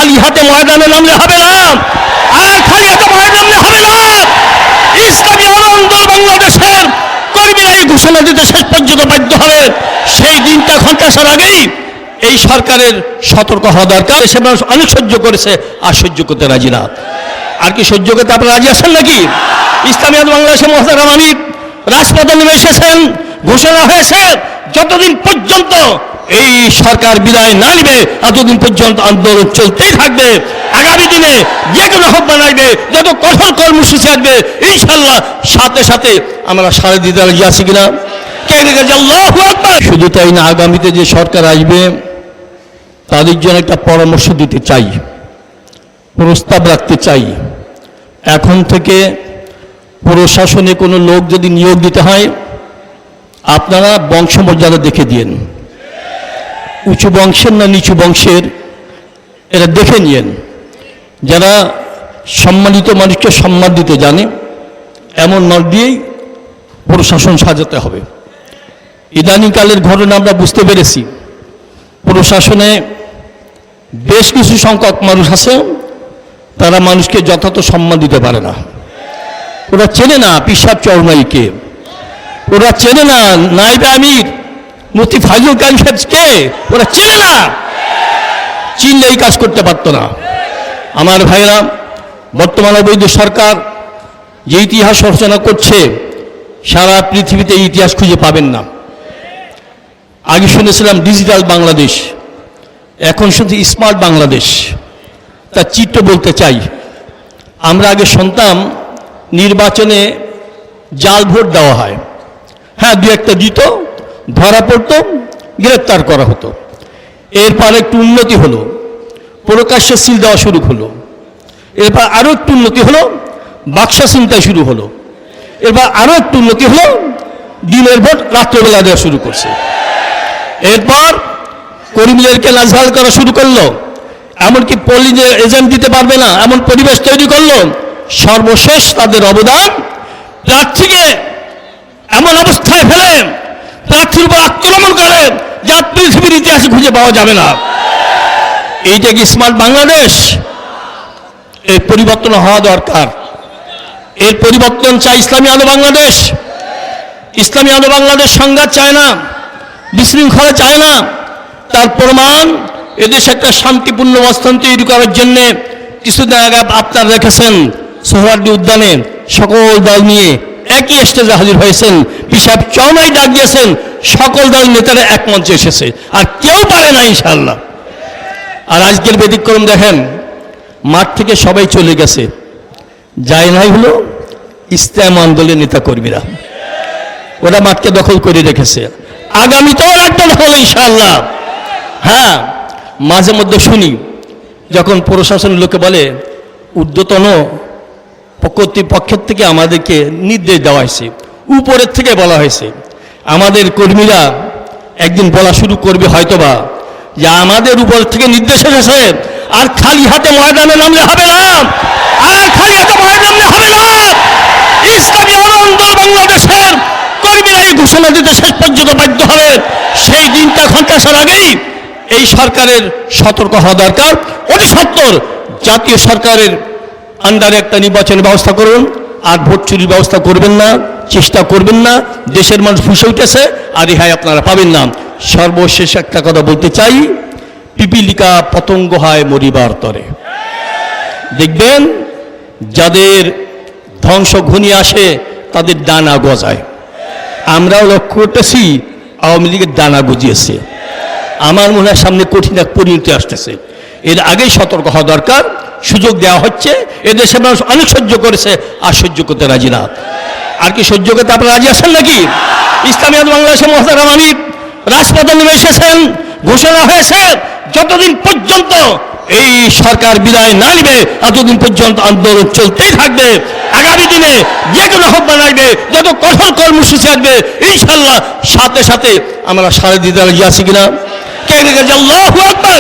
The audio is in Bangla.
খালি হাতে ময়দানে নামলে হবে না, আর খালি হাতে ময়দানে নামলে হবে না। ইসলামী আন্দোলন বাংলাদেশের কর্মীরা এই ঘোষণা দিতে শেষ পর্যন্ত বাধ্য হবে। সেই দিনটা ঘন্টা আসার আগেই এই সরকারের সতর্ক হওয়া দরকার। সে মানুষ অনেক সহ্য করেছে, আর সহ্য করতে রাজি না। আর কি সহ্য করতে আপনারা রাজি আছেন নাকি? ইসলামী আন্দোলন বাংলাদেশের মহতারাম আমির রাজপথে নেমে এসেছেন, ঘোষণা হয়েছে যতদিন পর্যন্ত এই সরকার বিদায় না নিবে এতদিন পর্যন্ত আন্দোলন চলতেই থাকবে। আগামী দিনে যে কোনো আহ্বান আসবে, যত কঠোর কর্মসূচি আসবে, ইনশাল্লাহ সাথে সাথে আমরা সাড়ে দিতে রাজি আছি কিনা? কে রেখেছে? আল্লাহু আকবার। শুধু তাই না, আগামীতে যে সরকার আসবে তাদের জন্য একটা পরামর্শ দিতে চাই, প্রস্তাব রাখতে চাই। এখন থেকে প্রশাসনে কোনো লোক যদি নিয়োগ দিতে হয়, আপনারা বংশমর্যাদা দেখে দিন, উঁচু বংশের না নিচু বংশের এরা দেখে নিয়েন। যারা সম্মানিত মানুষকে সম্মান দিতে জানে এমন মানুষ দিয়েই প্রশাসন সাজাতে হবে। ইদানিংকালের ঘটনা আমরা বুঝতে পেরেছি, প্রশাসনে বেশ কিছু সংখ্যক মানুষ আছে তারা মানুষকে যথাযথ সম্মান দিতে পারে না। ওরা চেনে না পিসাব চরমাইকে, ওরা চেনে না নায়েবে আমির মুফতি ফাজলুল কারীম সাহেবকে, ওরা চেনে না। চিনলে এই কাজ করতে পারতো না। আমার ভাইরা, বর্তমান অবৈধ সরকার যে ইতিহাস রচনা করছে সারা পৃথিবীতে এই ইতিহাস খুঁজে পাবেন না। আগে শুনেছিলাম ডিজিটাল বাংলাদেশ, এখন শুধু স্মার্ট বাংলাদেশ। তার চিত্র বলতে চাই, আমরা আগে শুনতাম নির্বাচনে জাল ভোট দেওয়া হয়, হ্যাঁ দু একটা দিত, ধরা পড়তো, গ্রেপ্তার করা হতো। এরপর একটু উন্নতি হলো, প্রকাশ্যে সিল দেওয়া শুরু হলো। এরপর আরও একটু উন্নতি হলো, বাক্স চিন্তা শুরু হলো। এরপর আরও একটু উন্নতি হলো, দিনের ভোট রাত্রেবেলা দেওয়া শুরু করছে। এরপর কর্মীদেরকে লাঞ্ছনা করা শুরু করলো, এমনকি পোলিং এজেন্ট দিতে পারবে না এমন পরিবেশ তৈরি করলো। সর্বশেষ তাদের অবদান প্রার্থীকে এমন অবস্থায় ফেলে প্রার্থীর উপর আক্রমণ করে যা পৃথিবীর ইতিহাসে খুঁজে পাওয়া যাবে না। এইটা কি স্মার্ট বাংলাদেশ? এর পরিবর্তন হওয়া দরকার। এর পরিবর্তন চাই ইসলামী আলো বাংলাদেশ। ইসলামী আলো বাংলাদেশ সংঘাত চায় না, বিশৃঙ্খলা চায় না। তার প্রমাণ এদেশে একটা শান্তিপূর্ণ অবস্থান তৈরি করার জন্য কিছুদিন আগে আপনারা রেখেছেন সোহরাওয়ার্দী উদ্যানে সকল দল নিয়ে একই স্টেজে হাজির হয়েছেন, পিসাব চরমাই ডাক দিয়েছেন, সকল দল নেতারা এক মঞ্চে এসেছে, আর কেউ পারে না ইনশাআল্লাহ। আর আজকের ব্যতিক্রম দেখেন, মাঠ থেকে সবাই চলে গেছে, যায় নাই হলো ইসলাম আন্দোলনের নেতা কর্মীরা, ওরা মাঠকে দখল করে রেখেছে। আগামীতেও একটা দখল ইনশাআল্লাহ। হ্যাঁ, মাঝে মধ্যে শুনি যখন প্রশাসনের লোকে বলে ঊর্ধ্বতন কর্তৃপক্ষের থেকে আমাদেরকে নির্দেশ দেওয়া হয়েছে, উপরের থেকে বলা হয়েছে। আমাদের কর্মীরা একদিন বলা শুরু করবে হয়তোবা যে আমাদের উপর থেকে নির্দেশ এসেছে, আর খালি হাতে ময়দানে নামলে হবে না, আর খালি হাতে ময়দানে নামলে হবে না। ইসলামী আন্দোলন বাংলাদেশের কর্মীরা এই ঘোষণা দিতে শেষ পর্যন্ত বাধ্য হবে। সেই দিনটা ঘন্টা আসার আগেই এই সরকারের সতর্ক হওয়া দরকার। অতি সত্বর জাতীয় সরকারের আন্ডারে একটা নির্বাচনের ব্যবস্থা করুন, আর ভোট চুরির ব্যবস্থা করবেন না, চেষ্টা করবেন না। দেশের মানুষ ফুসে উঠেছে, আর রেহাই আপনারা পাবেন না। সর্বশেষ একটা কথা বলতে চাই, পিপিলিকা পতঙ্গ হয় মরিবার তরে। দেখবেন যাদের ধ্বংস ঘনিয়ে আসে তাদের ডানা গজায়। আমরাও লক্ষ্য করতেছি আওয়ামী লীগের ডানা গজিয়েছে। আমার মনে হয় সামনে কঠিন এক পরিণতি আসতেছে। এর আগেই সতর্ক হওয়া দরকার। সুযোগ দেওয়া হচ্ছে, এদেশের মানুষ অনেক সহ্য করেছে, আর সহ্য করতে রাজি না। আর কি সহ্য করতে আপনারা রাজি আছেন নাকি? ইসলামী আন্দোলন বাংলাদেশের মহতারাম আমির রাজপথে নেমে এসেছেন, ঘোষণা হয়েছে যতদিন পর্যন্ত এই সরকার বিদায় না নিবে এতদিন পর্যন্ত আন্দোলন চলতেই থাকবে। আগামী দিনে যে কোনো আহ্বান আসবে, যত কঠোর কর্মসূচি আসবে, ইনশাল্লাহ সাথে সাথে আমরা সাড়ে দিতে রাজি আছি কিনা? কে রেখেছে? আল্লাহু আকবার।